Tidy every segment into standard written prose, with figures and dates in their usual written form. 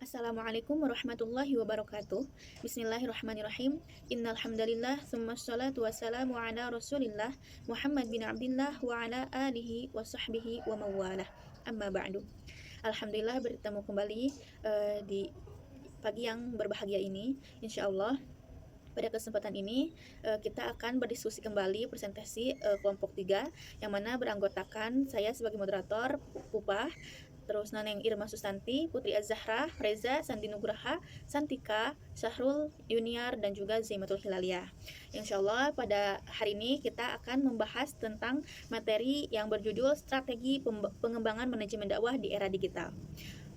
Assalamualaikum warahmatullahi wabarakatuh. Bismillahirrahmanirrahim. Innal hamdalillah tsumma shalatu wassalamu ala Rasulillah Muhammad bin Abdillah wa ala alihi wa sahbihi wa mawalah. Amma ba'du. Alhamdulillah bertemu kembali di pagi yang berbahagia ini. Insyaallah pada kesempatan ini kita akan berdiskusi kembali presentasi kelompok 3 yang mana beranggotakan saya sebagai moderator Pupah, terus Naneng Irma Susanti, Putri Az-Zahra, Reza, Sandi Nugraha, Santika, Syahrul, Yuniar, dan juga Zaimatul Hilaliyah. Insyaallah pada hari ini kita akan membahas tentang materi yang berjudul Strategi Pengembangan Manajemen Dakwah di Era Digital.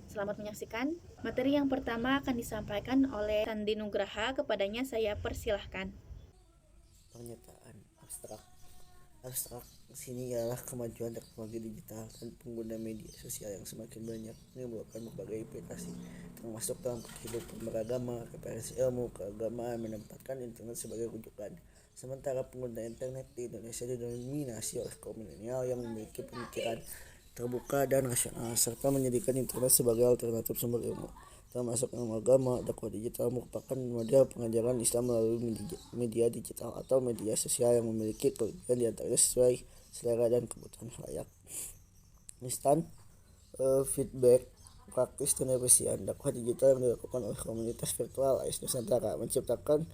Selamat menyaksikan. Materi yang pertama akan disampaikan oleh Sandi Nugraha. Kepadanya saya persilahkan. Pernyataan abstrak sini ialah kemajuan teknologi digital dan pengguna media sosial yang semakin banyak menimbulkan berbagai implikasi, termasuk dalam kehidupan beragama. Referensi ilmu keagamaan menempatkan internet sebagai rujukan, sementara pengguna internet di Indonesia didominasi oleh kaum milenial yang memiliki pemikiran terbuka dan rasional, serta menjadikan internet sebagai alternatif sumber ilmu, termasuk ilmu agama. Dakwah digital merupakan model pengajaran Islam melalui media digital atau media sosial yang memiliki kelebihan diantaranya sesuai selera dan kebutuhan khalayak. Instan feedback praktis dan efisien. Dakwah digital yang dilakukan oleh komunitas virtual AIS Nusantara menciptakan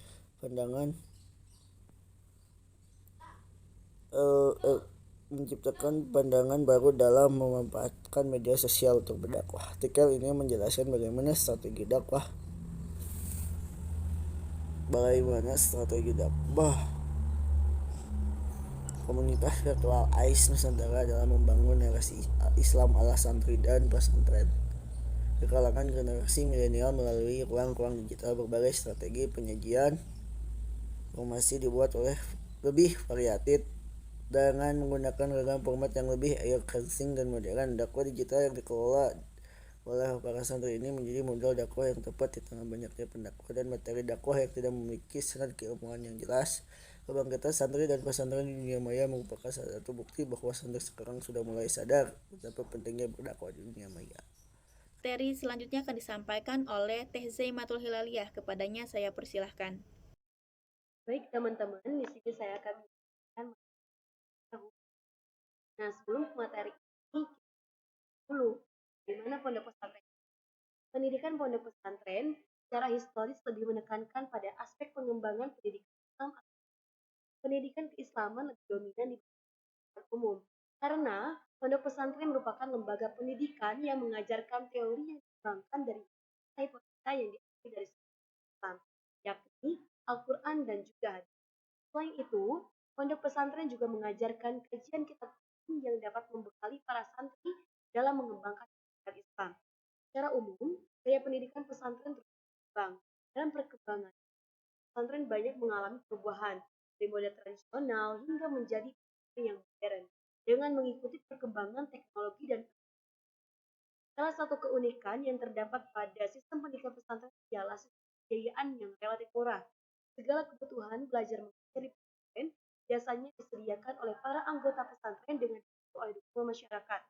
pandangan baru dalam memanfaatkan media sosial untuk berdakwah. Artikel ini menjelaskan bagaimana strategi dakwah komunitas virtual AIS Nusantara dalam membangun narasi Islam ala santri dan pesantren di kalangan generasi milenial melalui ruang-ruang digital. Berbagai strategi penyajian informasi dibuat oleh lebih variatif dengan menggunakan ragam format yang lebih eye-catching dan modern. Dakwah digital yang dikelola oleh para santri ini menjadi model dakwah yang tepat di tengah banyaknya pendakwah dan materi dakwah yang tidak memiliki sanad keilmuan yang jelas. Kebangkitan santri dan pesantren di dunia maya merupakan salah satu bukti bahwa santri sekarang sudah mulai sadar betapa pentingnya berdakwah di dunia maya. Materi selanjutnya akan disampaikan oleh Teh Zaimatul Hilaliyah. Kepadanya saya persilahkan. Baik teman-teman, di sini saya akan menjelaskan. Nah, sebelum materi ini dulu bagaimana pondok pesantren. Pendidikan pondok pesantren secara historis lebih menekankan pada aspek pengembangan pendidikan Islam. Pendidikan keislaman lebih dominan di pendidikan umum karena pondok pesantren merupakan lembaga pendidikan yang mengajarkan teori yang dikembangkan dari nilai-nilai yang diambil dari Islam, yakni Al-Quran dan juga hadis. Selain itu, pondok pesantren juga mengajarkan kajian kitab yang dapat membekali para santri dalam mengembangkan pendidikan Islam. Secara umum, gaya pendidikan pesantren terus berkembang. Dalam perkembangan, pesantren banyak mengalami perubahan dari model tradisional hingga menjadi pesantren yang modern dengan mengikuti perkembangan teknologi dan salah satu keunikan yang terdapat pada sistem pendidikan pesantren ialah sistem pembiayaan yang relatif murah. Segala kebutuhan belajar mengajar di pesantren biasanya disediakan oleh para anggota pesantren dengan oleh dukungan masyarakat.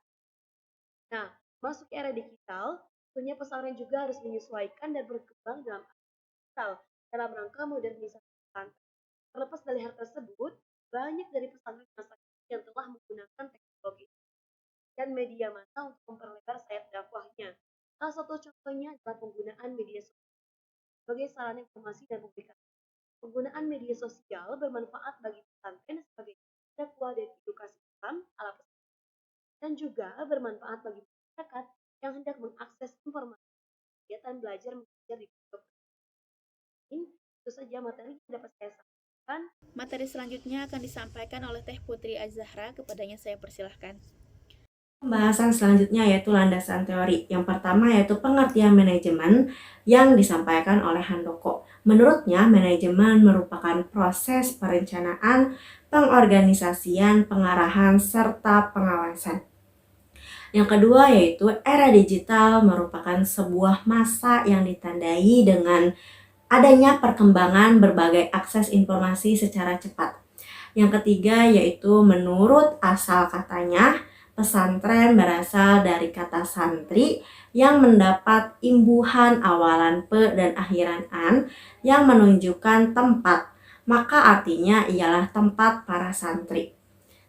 Nah, masuk era digital, tentunya pesantren juga harus menyesuaikan dan berkembang dalam digital dalam rangka modernisasi pesantren. Terlepas dari hal tersebut, banyak dari pesantren yang telah menggunakan teknologi dan media massa untuk memperlebar sayap dakwahnya. Salah satu contohnya adalah penggunaan media sosial sebagai sarana informasi dan publikasi. Penggunaan media sosial bermanfaat bagi pesantren sebagai dakwah dan edukasi Islam ala pesantren dan juga bermanfaat bagi masyarakat yang hendak mengakses informasi kegiatan belajar mengajar di pondok. Itu saja materi yang dapat saya sampaikan. Materi selanjutnya akan disampaikan oleh Teh Putri Az-Zahra. Kepadanya saya persilahkan. Pembahasan selanjutnya yaitu landasan teori. Yang pertama yaitu pengertian manajemen yang disampaikan oleh Handoko. Menurutnya, manajemen merupakan proses perencanaan, pengorganisasian, pengarahan, serta pengawasan. Yang kedua yaitu era digital merupakan sebuah masa yang ditandai dengan adanya perkembangan berbagai akses informasi secara cepat. Yang ketiga yaitu menurut asal katanya, Pesantren berasal dari kata santri yang mendapat imbuhan awalan pe dan akhiran an yang menunjukkan tempat, maka artinya ialah tempat para santri.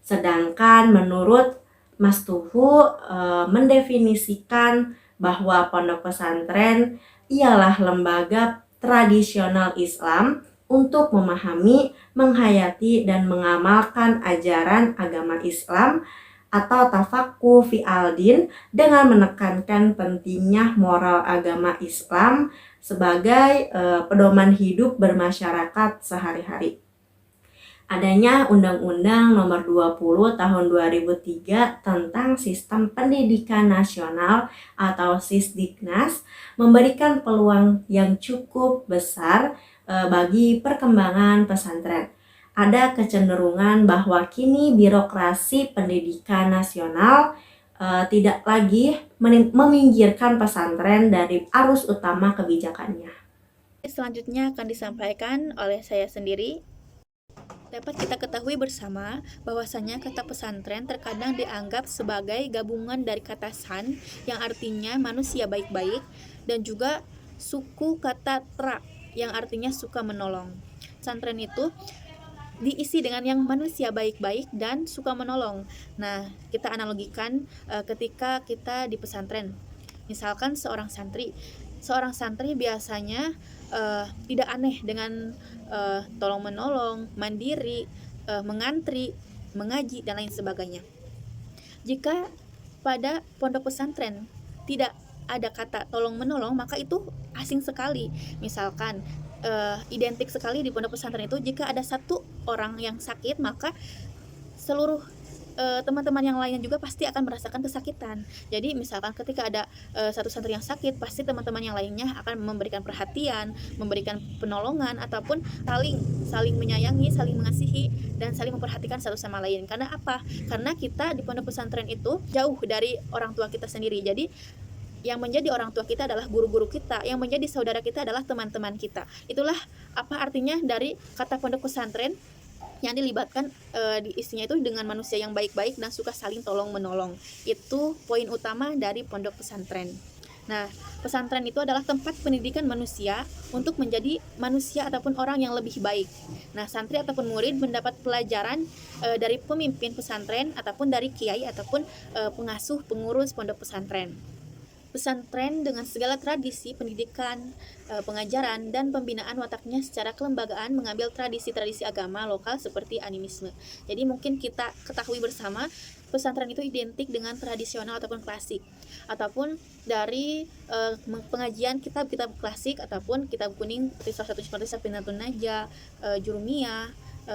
Sedangkan menurut Mas Tuhu mendefinisikan bahwa pondok pesantren ialah lembaga tradisional Islam untuk memahami, menghayati, dan mengamalkan ajaran agama Islam atau tafaqquh fi al-din dengan menekankan pentingnya moral agama Islam sebagai pedoman hidup bermasyarakat sehari-hari. Adanya Undang-Undang Nomor 20 Tahun 2003 tentang Sistem Pendidikan Nasional atau Sisdiknas memberikan peluang yang cukup besar bagi perkembangan pesantren. Ada kecenderungan bahwa kini birokrasi pendidikan nasional tidak lagi meminggirkan pesantren dari arus utama kebijakannya. Selanjutnya akan disampaikan oleh saya sendiri. Dapat kita ketahui bersama bahwasanya kata pesantren terkadang dianggap sebagai gabungan dari kata san yang artinya manusia baik-baik dan juga suku kata tra yang artinya suka menolong. Pesantren itu diisi dengan yang manusia baik-baik dan suka menolong. Nah, kita analogikan ketika kita di pesantren. Misalkan seorang santri biasanya tidak aneh dengan tolong menolong, mandiri, mengantri, mengaji dan lain sebagainya. Jika pada pondok pesantren tidak ada kata tolong menolong, maka itu asing sekali. Misalkan identik sekali di pondok pesantren itu jika ada satu orang yang sakit, maka seluruh teman-teman yang lainnya juga pasti akan merasakan kesakitan. Jadi misalkan ketika ada satu santri yang sakit, pasti teman-teman yang lainnya akan memberikan perhatian, memberikan penolongan ataupun saling menyayangi, saling mengasihi dan saling memperhatikan satu sama lain. Karena apa? Karena kita di pondok pesantren itu jauh dari orang tua kita sendiri. Jadi yang menjadi orang tua kita adalah guru-guru kita, yang menjadi saudara kita adalah teman-teman kita. Itulah apa artinya dari kata pondok pesantren yang dilibatkan isinya itu dengan manusia yang baik-baik dan suka saling tolong-menolong. Itu poin utama dari pondok pesantren. Nah, pesantren itu adalah tempat pendidikan manusia untuk menjadi manusia ataupun orang yang lebih baik. Nah, santri ataupun murid mendapat pelajaran dari pemimpin pesantren ataupun dari kiai ataupun pengasuh pengurus pondok pesantren. Pesantren dengan segala tradisi pendidikan, pengajaran, dan pembinaan wataknya secara kelembagaan mengambil tradisi-tradisi agama lokal seperti animisme. Jadi mungkin kita ketahui bersama pesantren itu identik dengan tradisional ataupun klasik, ataupun dari pengajian kitab-kitab klasik ataupun kitab kuning seperti salah satu seperti Safinatun Najah, Jurumiyah,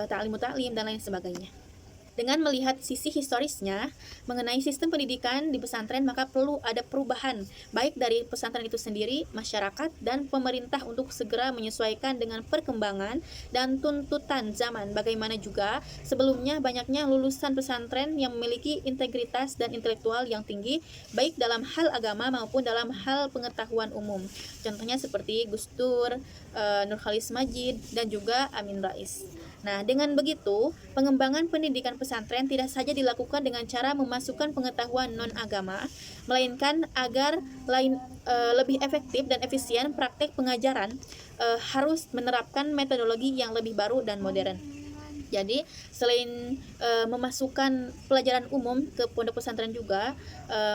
Ta'limut Ta'lim dan lain sebagainya. Dengan melihat sisi historisnya mengenai sistem pendidikan di pesantren, maka perlu ada perubahan baik dari pesantren itu sendiri, masyarakat, dan pemerintah untuk segera menyesuaikan dengan perkembangan dan tuntutan zaman. Bagaimana juga sebelumnya banyaknya lulusan pesantren yang memiliki integritas dan intelektual yang tinggi baik dalam hal agama maupun dalam hal pengetahuan umum. Contohnya seperti Gus Dur, Nurkhalis Majid, dan juga Amin Rais. Nah, dengan begitu, pengembangan pendidikan pesantren tidak saja dilakukan dengan cara memasukkan pengetahuan non-agama, melainkan agar lebih efektif dan efisien praktek pengajaran harus menerapkan metodologi yang lebih baru dan modern. Jadi selain memasukkan pelajaran umum ke pondok pesantren juga,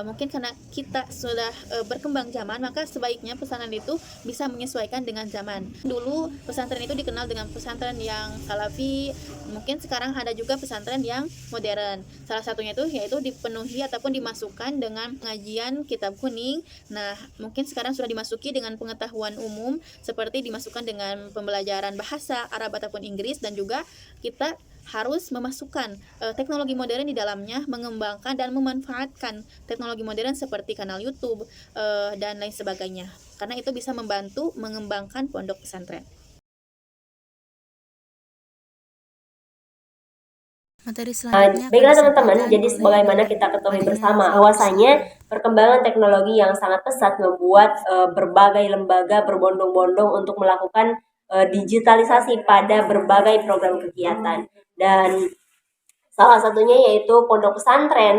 mungkin karena kita sudah berkembang zaman, maka sebaiknya pesantren itu bisa menyesuaikan dengan zaman. Dulu pesantren itu dikenal dengan pesantren yang salafi, mungkin sekarang ada juga pesantren yang modern. Salah satunya itu yaitu dipenuhi ataupun dimasukkan dengan pengajian kitab kuning. Nah, mungkin sekarang sudah dimasuki dengan pengetahuan umum seperti dimasukkan dengan pembelajaran bahasa Arab ataupun Inggris, dan juga kita harus memasukkan teknologi modern di dalamnya, mengembangkan dan memanfaatkan teknologi modern seperti kanal YouTube dan lain sebagainya, karena itu bisa membantu mengembangkan pondok pesantren. Materi selanjutnya Baiklah teman-teman, jadi sebagaimana kita ketahui bersama bahwasanya perkembangan teknologi yang sangat pesat membuat berbagai lembaga berbondong-bondong untuk melakukan digitalisasi pada berbagai program kegiatan. Dan Salah satunya yaitu pondok pesantren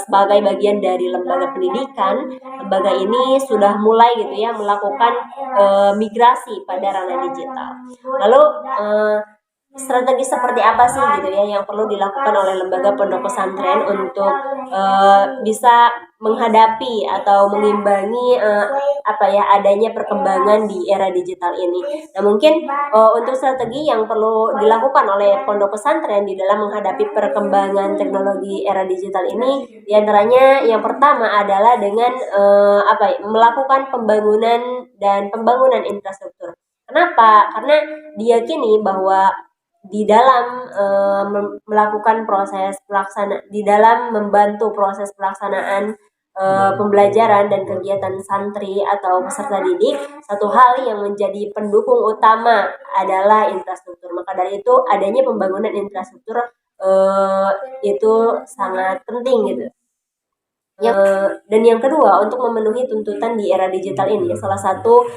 sebagai bagian dari lembaga pendidikan. Lembaga ini sudah mulai gitu ya melakukan migrasi pada ranah digital. Lalu strategi seperti apa sih gitu ya yang perlu dilakukan oleh lembaga pondok pesantren untuk bisa menghadapi atau mengimbangi adanya perkembangan di era digital ini. Nah, mungkin untuk strategi yang perlu dilakukan oleh pondok pesantren di dalam menghadapi perkembangan teknologi era digital ini, diantaranya yang pertama adalah dengan melakukan pembangunan infrastruktur. Kenapa? Karena diyakini bahwa di dalam membantu proses pelaksanaan pembelajaran dan kegiatan santri atau peserta didik, satu hal yang menjadi pendukung utama adalah infrastruktur. Maka dari itu adanya pembangunan infrastruktur itu sangat penting gitu. Dan yang kedua, untuk memenuhi tuntutan di era digital ini, salah satu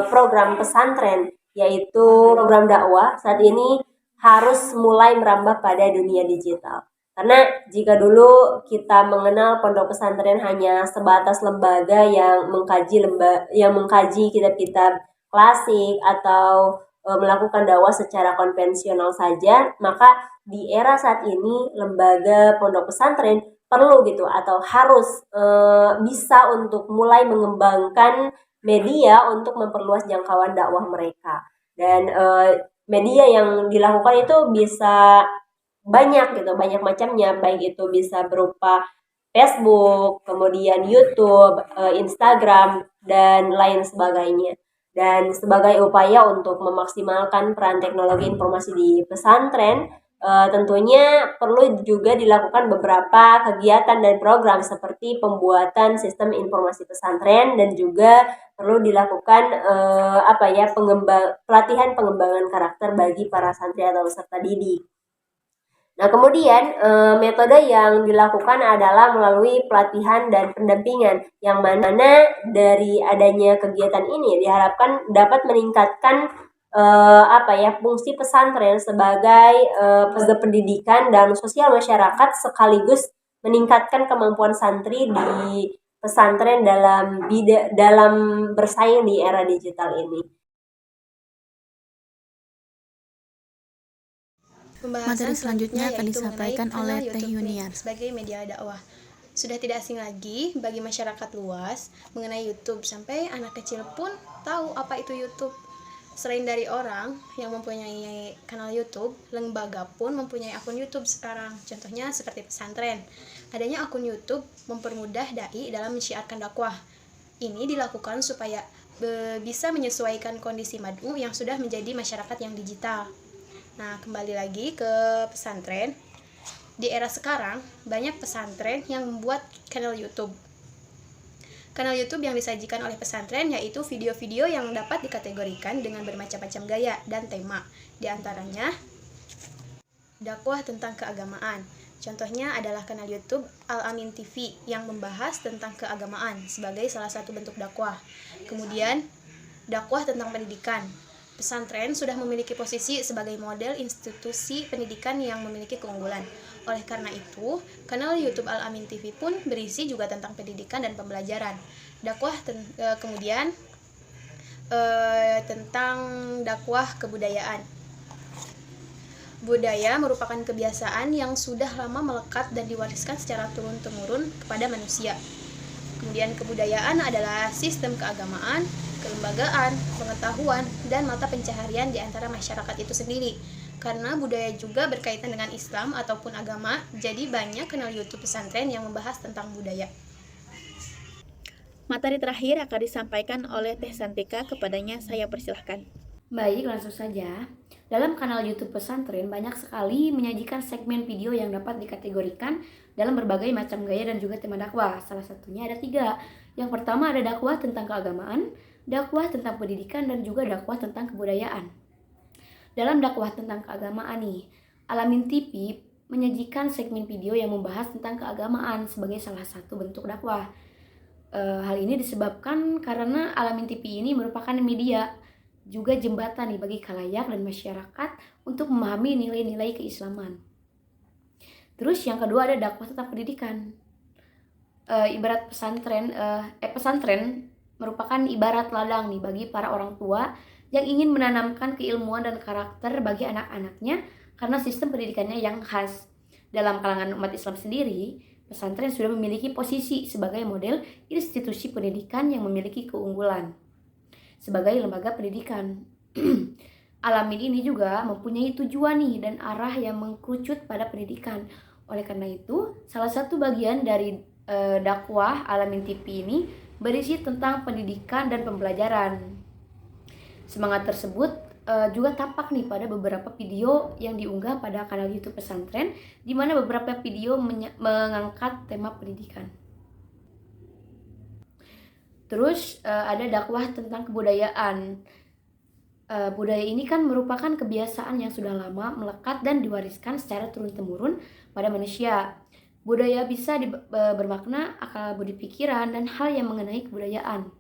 program pesantren yaitu program dakwah saat ini harus mulai merambah pada dunia digital. Karena jika dulu kita mengenal pondok pesantren hanya sebatas lembaga yang mengkaji kitab-kitab klasik atau melakukan dakwah secara konvensional saja, maka di era saat ini lembaga pondok pesantren perlu gitu atau harus bisa untuk mulai mengembangkan media untuk memperluas jangkauan dakwah mereka. Dan media yang dilakukan itu bisa banyak gitu, banyak macamnya, baik itu bisa berupa Facebook, kemudian YouTube, Instagram, dan lain sebagainya. Dan sebagai upaya untuk memaksimalkan peran teknologi informasi di pesantren, tentunya perlu juga dilakukan beberapa kegiatan dan program seperti pembuatan sistem informasi pesantren dan juga perlu dilakukan pelatihan pengembangan karakter bagi para santri atau peserta didik. Nah, kemudian metode yang dilakukan adalah melalui pelatihan dan pendampingan, yang mana dari adanya kegiatan ini diharapkan dapat meningkatkan fungsi pesantren sebagai lembaga pendidikan dan sosial masyarakat, sekaligus meningkatkan kemampuan santri di pesantren dalam bersaing di era digital ini. Materi selanjutnya akan disampaikan oleh Teh Yuniar sebagai media dakwah. Sudah tidak asing lagi bagi masyarakat luas mengenai YouTube, sampai anak kecil pun tahu apa itu YouTube. Selain dari orang yang mempunyai kanal YouTube, lembaga pun mempunyai akun YouTube sekarang. Contohnya seperti pesantren. Adanya akun YouTube mempermudah dai dalam mensyiarkan dakwah. Ini dilakukan supaya bisa menyesuaikan kondisi mad'u yang sudah menjadi masyarakat yang digital. Nah, kembali lagi ke pesantren. Di era sekarang, banyak pesantren yang membuat kanal YouTube. Kanal YouTube yang disajikan oleh pesantren yaitu video-video yang dapat dikategorikan dengan bermacam-macam gaya dan tema. Di antaranya, dakwah tentang keagamaan. Contohnya adalah kanal YouTube Al-Amin TV yang membahas tentang keagamaan sebagai salah satu bentuk dakwah. Kemudian, dakwah tentang pendidikan. Pesantren sudah memiliki posisi sebagai model institusi pendidikan yang memiliki keunggulan. Oleh karena itu, kanal YouTube Al-Amin TV pun berisi juga tentang pendidikan dan pembelajaran. Dakwah kemudian tentang dakwah kebudayaan. Budaya merupakan kebiasaan yang sudah lama melekat dan diwariskan secara turun-temurun kepada manusia. Kemudian kebudayaan adalah sistem keagamaan, kelembagaan, pengetahuan, dan mata pencaharian di antara masyarakat itu sendiri. Karena budaya juga berkaitan dengan Islam ataupun agama, jadi banyak kanal YouTube pesantren yang membahas tentang budaya. Materi terakhir akan disampaikan oleh Teh Santika, kepadanya saya persilahkan. Baik, langsung saja. Dalam kanal YouTube pesantren banyak sekali menyajikan segmen video yang dapat dikategorikan dalam berbagai macam gaya dan juga tema dakwah. Salah satunya ada 3. Yang pertama ada dakwah tentang keagamaan, dakwah tentang pendidikan, dan juga dakwah tentang kebudayaan. Dalam dakwah tentang keagamaan nih, Al-Amin TV menyajikan segmen video yang membahas tentang keagamaan sebagai salah satu bentuk dakwah. Hal ini disebabkan karena Al-Amin TV ini merupakan media juga jembatan nih bagi khalayak dan masyarakat untuk memahami nilai-nilai keislaman. Terus yang kedua ada dakwah tentang pendidikan. Ibarat pesantren merupakan ibarat ladang nih bagi para orang tua yang ingin menanamkan keilmuan dan karakter bagi anak-anaknya karena sistem pendidikannya yang khas. Dalam kalangan umat Islam sendiri, pesantren sudah memiliki posisi sebagai model institusi pendidikan yang memiliki keunggulan sebagai lembaga pendidikan. Alamin ini juga mempunyai tujuan nih dan arah yang mengkerucut pada pendidikan. Oleh karena itu, salah satu bagian dari dakwah Alamin TV ini berisi tentang pendidikan dan pembelajaran. Semangat tersebut juga tampak nih pada beberapa video yang diunggah pada kanal YouTube pesantren, di mana beberapa video mengangkat tema pendidikan. Terus ada dakwah tentang kebudayaan. Budaya ini kan merupakan kebiasaan yang sudah lama melekat dan diwariskan secara turun-temurun pada manusia. Budaya bisa bermakna akal budi pikiran dan hal yang mengenai kebudayaan.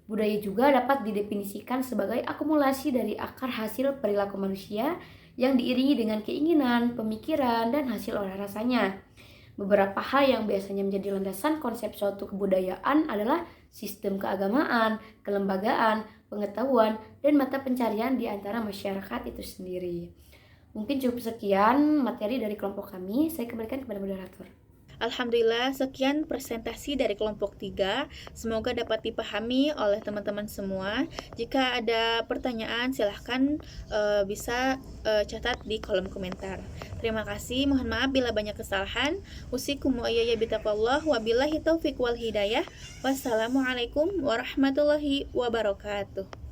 Budaya juga dapat didefinisikan sebagai akumulasi dari akar hasil perilaku manusia yang diiringi dengan keinginan, pemikiran, dan hasil olah rasanya. Beberapa hal yang biasanya menjadi landasan konsep suatu kebudayaan adalah sistem keagamaan, kelembagaan, pengetahuan, dan mata pencarian di antara masyarakat itu sendiri. Mungkin cukup sekian materi dari kelompok kami. Saya kembalikan kepada moderator. Alhamdulillah, sekian presentasi dari kelompok 3. Semoga dapat dipahami oleh teman-teman semua. Jika ada pertanyaan, silahkan bisa catat di kolom komentar. Terima kasih, mohon maaf bila banyak kesalahan. Usikum wa iyaya bitaqwallah, wabillahi taufiq wal hidayah. Wassalamualaikum warahmatullahi wabarakatuh.